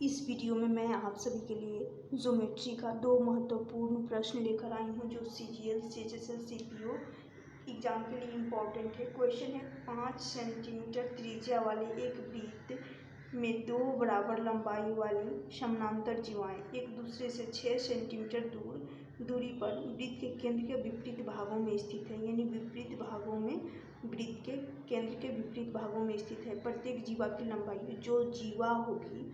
इस वीडियो में मैं आप सभी के लिए ज्योमेट्री का दो महत्वपूर्ण प्रश्न लेकर आई हूँ जो CGL CHSL CPO एग्जाम के लिए इम्पोर्टेंट है। क्वेश्चन है 5 सेंटीमीटर त्रिज्या वाले एक वृत्त में दो बराबर लंबाई वाली समानांतर जीवाएं एक दूसरे से 6 सेंटीमीटर दूरी पर वृत्त के केंद्र के विपरीत भागों में स्थित है। यानी विपरीत भागों में वृत्त के केंद्र के विपरीत भागों में स्थित है। प्रत्येक जीवा की लंबाई जो जीवा होगी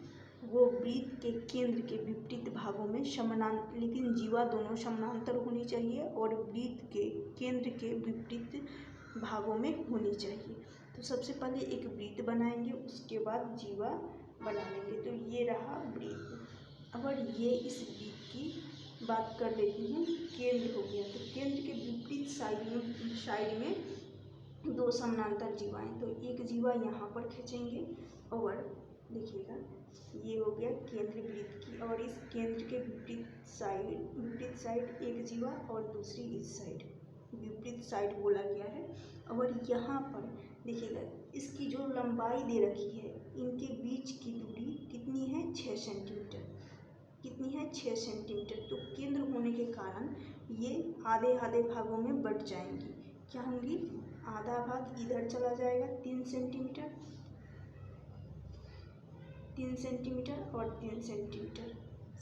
वो वृत्त के केंद्र के विपरीत भागों में समानांतर, लेकिन जीवा दोनों समानांतर होनी चाहिए और वृत्त के केंद्र के विपरीत भागों में होनी चाहिए। तो सबसे पहले एक वृत्त बनाएंगे, उसके बाद जीवा बना लेंगे। तो ये रहा वृत्त। अगर ये इस वृत्त की बात कर लेती हूँ, केंद्र हो गया, तो केंद्र के विपरीत साइड में दो समानांतर जीवाएं, तो एक जीवा यहाँ पर खींचेंगे और देखिएगा ये हो गया केंद्र वृत्त की, और इस केंद्र के विपरीत साइड एक जीवा और दूसरी इस साइड विपरीत साइड बोला गया है। और यहाँ पर देखिएगा इसकी जो लंबाई दे रखी है, इनके बीच की दूरी कितनी है 6 सेंटीमीटर। कितनी है 6 सेंटीमीटर। तो केंद्र होने के कारण ये आधे आधे भागों में बट जाएंगी। क्या होंगी? आधा भाग इधर चला जाएगा 3 सेंटीमीटर, 3 सेंटीमीटर और 3 सेंटीमीटर।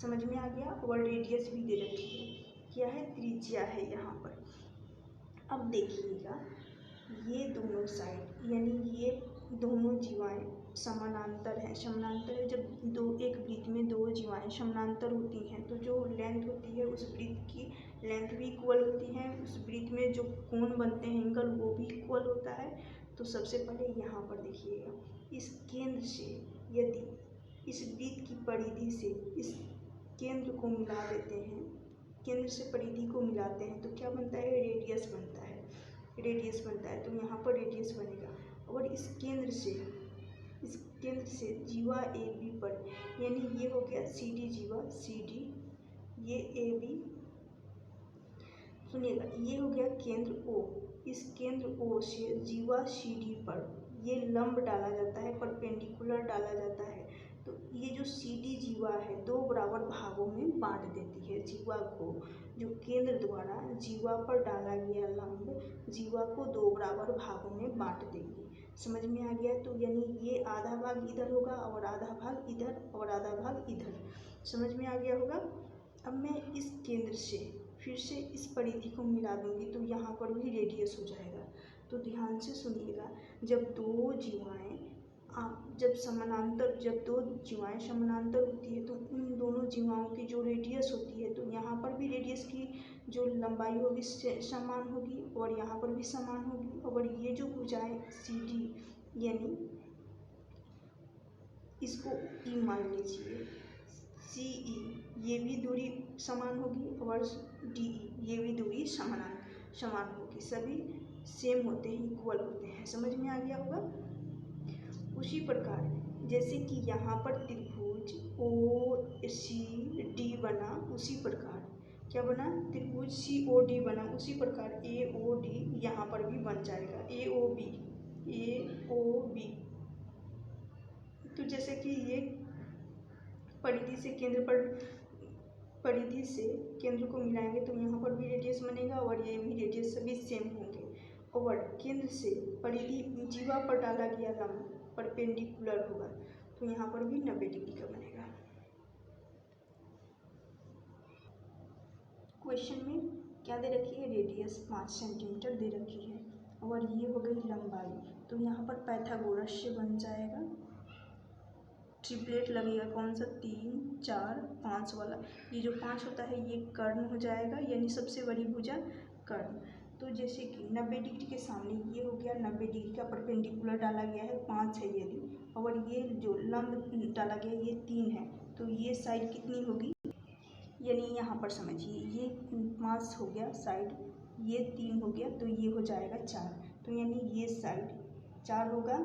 समझ में आ गया। और रेडियस भी दे रखी है, क्या है? त्रिज्या है यहाँ पर। अब देखिएगा ये दोनों साइड यानी ये दोनों जीवाएं समानांतर है। जब एक वृत्त में दो जीवाएं समानांतर होती हैं तो जो लेंथ होती है उस वृत्त की लेंथ भी इक्वल होती है। उस वृत्त में जो कोण बनते हैं एंगल वो भी इक्वल होता है। तो सबसे पहले यहाँ पर देखिएगा इस केंद्र से यदि इस वृत्त की परिधि से इस केंद्र को मिला देते हैं, केंद्र से परिधि को मिलाते हैं तो क्या बनता है? रेडियस बनता है। तो यहाँ पर रेडियस बनेगा। और इस केंद्र से जीवा AB पर, यानी ये हो गया CD जीवा CD, ये AB, सुनिएगा ये हो गया केंद्र O। इस केंद्र O से जीवा CD पर ये लंब डाला जाता है, परपेंडिकुलर डाला जाता है। तो ये जो CD जीवा है दो बराबर भागों में बांट देती है जीवा को। जो केंद्र द्वारा जीवा पर डाला गया लंब जीवा को दो बराबर भागों में बांट देगी। समझ में आ गया। तो यानी ये आधा भाग इधर होगा और आधा भाग इधर और आधा भाग इधर। समझ में आ गया होगा। अब मैं इस केंद्र से फिर से इस परिधि को मिला दूंगी तो यहाँ पर भी रेडियस हो जाएगा। तो ध्यान से सुनिएगा, जब दो जीवाएं समानांतर होती है तो उन दोनों जीवाओं की जो रेडियस होती है, तो यहाँ पर भी रेडियस की जो लंबाई होगी समान होगी और यहाँ पर भी समान होगी। और ये जो भुजाएं CD यानी इसको E मान लीजिए, CE ये भी दूरी समान होगी और DE ये भी दूरी समान होगी। सभी सेम होते हैं, इक्वल होते हैं। समझ में आ गया होगा। उसी प्रकार जैसे कि यहाँ पर त्रिभुज OCD बना, उसी प्रकार क्या बना? त्रिभुज COD बना, उसी प्रकार AOD यहाँ पर भी बन जाएगा। AOB तो जैसे कि ये परिधि से केंद्र को मिलाएंगे तो यहाँ पर भी रेडियस बनेगा और ये भी रेडियस सभी सेम होंगे। और केंद्र से परिधि जीवा पर डाला गया लंब परपेंडिकुलर होगा तो यहाँ पर भी 90 डिग्री का बनेगा। क्वेश्चन में क्या दे रखी है? रेडियस 5 सेंटीमीटर दे रखी है और ये हो गई लंबाई। तो यहाँ पर पाइथागोरस से बन जाएगा, ट्रिपलेट लगेगा। कौन सा? 3 4 5 वाला। ये जो 5 होता है ये कर्ण हो जाएगा, यानी सबसे बड़ी भुजा कर्ण। तो जैसे कि 90 डिग्री के सामने ये हो गया 90 डिग्री का परपेंडिकुलर डाला गया है 5 है यदि, और ये जो लंब डाला गया ये 3 है, तो ये साइड कितनी होगी? यानी यहाँ पर समझिए ये 5 हो गया साइड, ये 3 हो गया तो ये हो जाएगा 4। तो यानी ये साइड 4 होगा।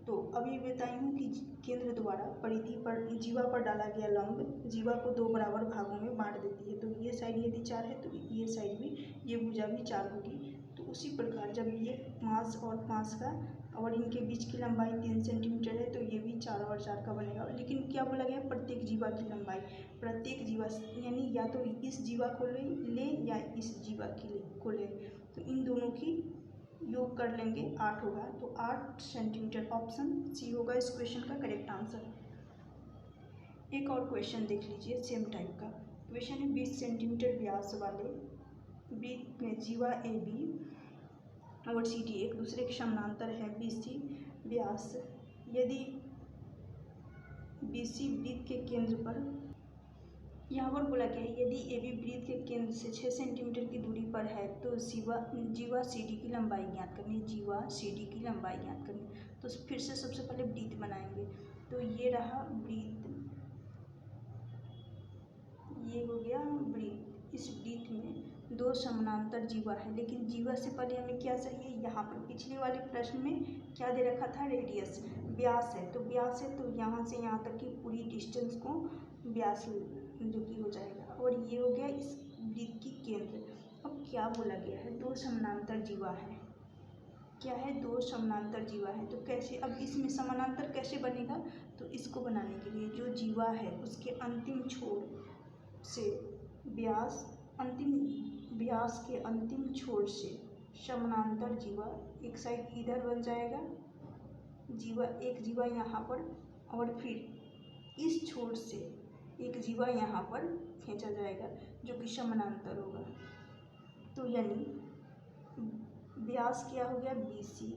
तो अब ये बताई हूँ कि केंद्र द्वारा परिधि पर जीवा पर डाला गया लंब जीवा को दो बराबर भागों में बांट देती है। तो ये साइड यदि 4 है तो ये साइड भी, ये भुजा भी 4 होगी। तो उसी प्रकार जब ये 5 और 5 का और इनके बीच की लंबाई 3 सेंटीमीटर है, तो ये भी 4 और 4 का बनेगा। लेकिन क्या बोला गया, प्रत्येक जीवा की लंबाई, प्रत्येक जीवा यानी या तो इस जीवा को ले या इस जीवा को ले, तो इन दोनों की योग कर लेंगे, 8 होगा, तो 8 सेंटीमीटर। ऑप्शन सी होगा इस क्वेश्चन का करेक्ट आंसर। एक और क्वेश्चन देख लीजिए सेम टाइप का क्वेश्चन है। 20 सेंटीमीटर व्यास वाले वृत्त में जीवा ए बी और सी डी एक दूसरे के समानांतर है। BC व्यास, यदि BC वृत्त के केंद्र पर, यहाँ पर बोला गया है यदि AB वृत्त के केंद्र से 6 सेंटीमीटर की दूरी पर है तो जीवा CD की लंबाई ज्ञात करनी है। जीवा CD की लंबाई ज्ञात करनी है। तो फिर से सबसे पहले वृत्त बनाएंगे, तो ये रहा वृत्त, ये हो गया वृत्त। इस वृत्त में 2 समानांतर जीवा है, लेकिन जीवा से पहले हमें क्या चाहिए, यहाँ पर पिछले वाले प्रश्न में क्या दे रखा था, रेडियस, व्यास है, तो व्यास है तो यहाँ से यहाँ तक की पूरी डिस्टेंस को व्यास जो कि हो जाएगा। और ये हो गया इस वृत्त की केंद्र। अब क्या बोला गया है, 2 समानांतर जीवा है, क्या है, 2 समानांतर जीवा है, तो कैसे, अब इसमें समानांतर कैसे बनेगा, तो इसको बनाने के लिए जो जीवा है उसके अंतिम छोर से व्यास, अंतिम व्यास के अंतिम छोर से समानांतर जीवा एक साइड इधर बन जाएगा, जीवा एक जीवा यहाँ पर, और फिर इस छोर से एक जीवा यहाँ पर खींचा जाएगा जो कि समानांतर होगा। तो यानी व्यास क्या हो गया, BC,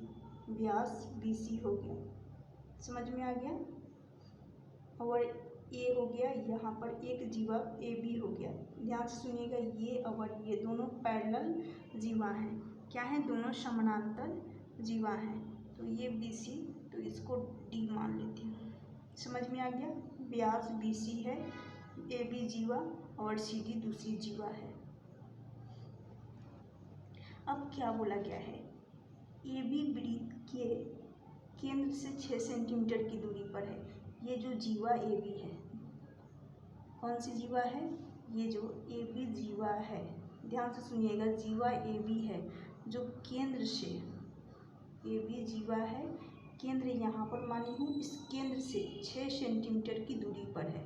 व्यास BC हो गया, समझ में आ गया। और ए हो गया, यहाँ पर एक जीवा AB हो गया। ध्यान से सुनिएगा, ये और ये दोनों पैरेलल जीवा हैं, क्या हैं, दोनों समानांतर जीवा हैं। तो ये BC, तो इसको D मान लेती हूँ, समझ में आ गया। व्यास BC है, AB जीवा और CD दूसरी जीवा है। अब क्या बोला गया है, AB वृत्त के केंद्र से 6 सेंटीमीटर की दूरी पर है। ये जो जीवा AB है, कौन सी जीवा है, ये जो AB जीवा है, ध्यान से सुनिएगा, जीवा AB है जो केंद्र से, AB जीवा है, केंद्र यहाँ पर मानी हूँ, इस केंद्र से 6 सेंटीमीटर की दूरी पर है।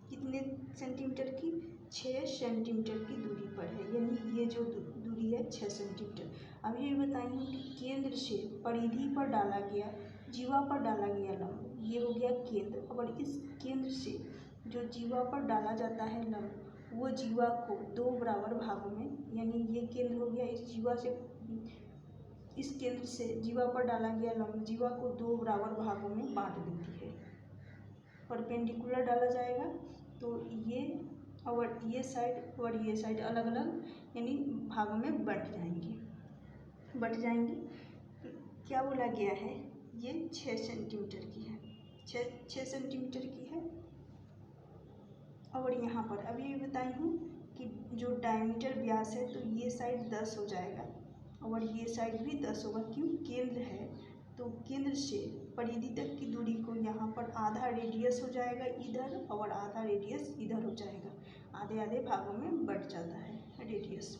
कितने सेंटीमीटर की, 6 सेंटीमीटर की दूरी पर है, यानी ये जो दूरी है 6 सेंटीमीटर। अब ये बताइए कि केंद्र से परिधि पर डाला गया, जीवा पर डाला गया लंब, ये हो गया केंद्र, और इस केंद्र से जो जीवा पर डाला जाता है लंब, वो जीवा को 2 बराबर भागों में, यानी ये केंद्र हो गया, इस जीवा से, इस केंद्र से जीवा पर डाला गया लंब जीवा को 2 बराबर भागों में बांट देती है। परपेंडिकुलर डाला जाएगा, तो ये और ये साइड अलग अलग यानी भागों में बट जाएंगी। क्या बोला गया है, ये 6 सेंटीमीटर की है, 6 सेंटीमीटर की है। और यहाँ पर अभी बताई हूँ कि जो डायमीटर व्यास है, तो ये साइड 10 हो जाएगा और ये साइड भी 10 होगा, क्यों, केंद्र है, तो केंद्र से परिधि तक की दूरी को यहाँ पर आधा रेडियस हो जाएगा इधर और आधा रेडियस इधर हो जाएगा, आधे आधे भागों में बट जाता है रेडियस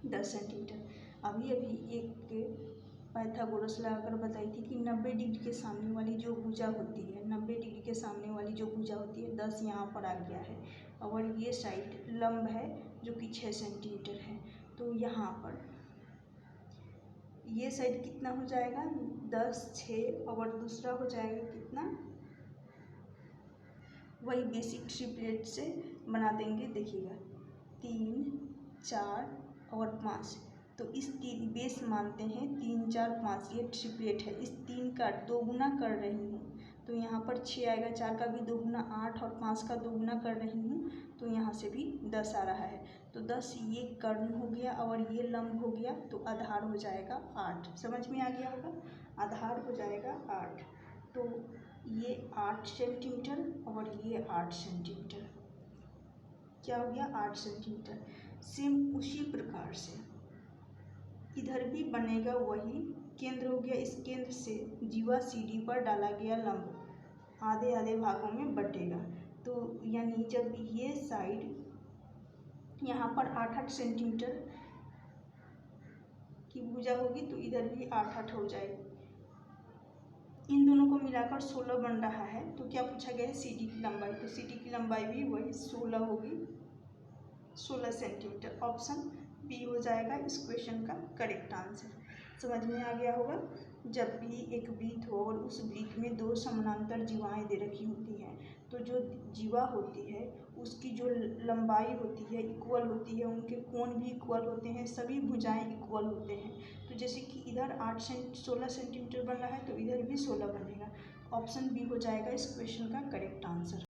10 सेंटीमीटर। अभी एक पाइथागोरस लगाकर बताई थी कि 90 डिग्री के सामने वाली जो भुजा होती है, 90 डिग्री के सामने वाली जो भुजा होती है, 10 यहाँ पर आ गया है, और ये साइड लंब है जो कि 6 सेंटीमीटर है, तो यहाँ पर ये साइड कितना हो जाएगा, 10, 6, और दूसरा हो जाएगा कितना, वही बेसिक ट्रिपलेट से बना देंगे, देखिएगा 3, 4 और 5, तो इस 3 बेस मानते हैं, 3, 4, 5 ये ट्रिपलेट है, इस 3 का 2 गुना कर रही हूँ, तो यहाँ पर 6 आएगा, 4 का भी 2 गुना 8 और 5 का 2 गुना कर रही हूँ, तो यहाँ से भी 10 आ रहा है, तो 10 ये कर्ण हो गया और ये लंब हो गया, तो आधार हो जाएगा 8, समझ में आ गया होगा, आधार हो जाएगा 8, तो ये 8 सेंटीमीटर और ये 8 सेंटीमीटर, क्या हो गया 8 सेंटीमीटर। सेम उसी प्रकार से इधर भी बनेगा, वही केंद्र हो गया, इस केंद्र से जीवा CD पर डाला गया लंब आधे आधे भागों में बटेगा, तो यानी जब ये साइड यहाँ पर 8-8 सेंटीमीटर की भुजा होगी, तो इधर भी 8-8 हो जाएगी, इन दोनों को मिलाकर 16 बन रहा है। तो क्या पूछा गया है, सी डी की लंबाई। तो सी डी की लंबाई भी वही 16 होगी, 16 सेंटीमीटर। ऑप्शन बी हो जाएगा इस क्वेश्चन का करेक्ट आंसर। समझ में आ गया होगा। जब भी एक वृत्त हो और उस वृत्त में दो समानांतर जीवाएँ दे रखी होती हैं, तो जो जीवा होती है उसकी जो लंबाई होती है इक्वल होती है, उनके कोण भी इक्वल होते हैं, सभी भुजाएं इक्वल होते हैं। तो जैसे कि इधर 16 सेंटीमीटर बन रहा है तो इधर भी 16 बनेगा। ऑप्शन बी हो जाएगा इस क्वेश्चन का करेक्ट आंसर।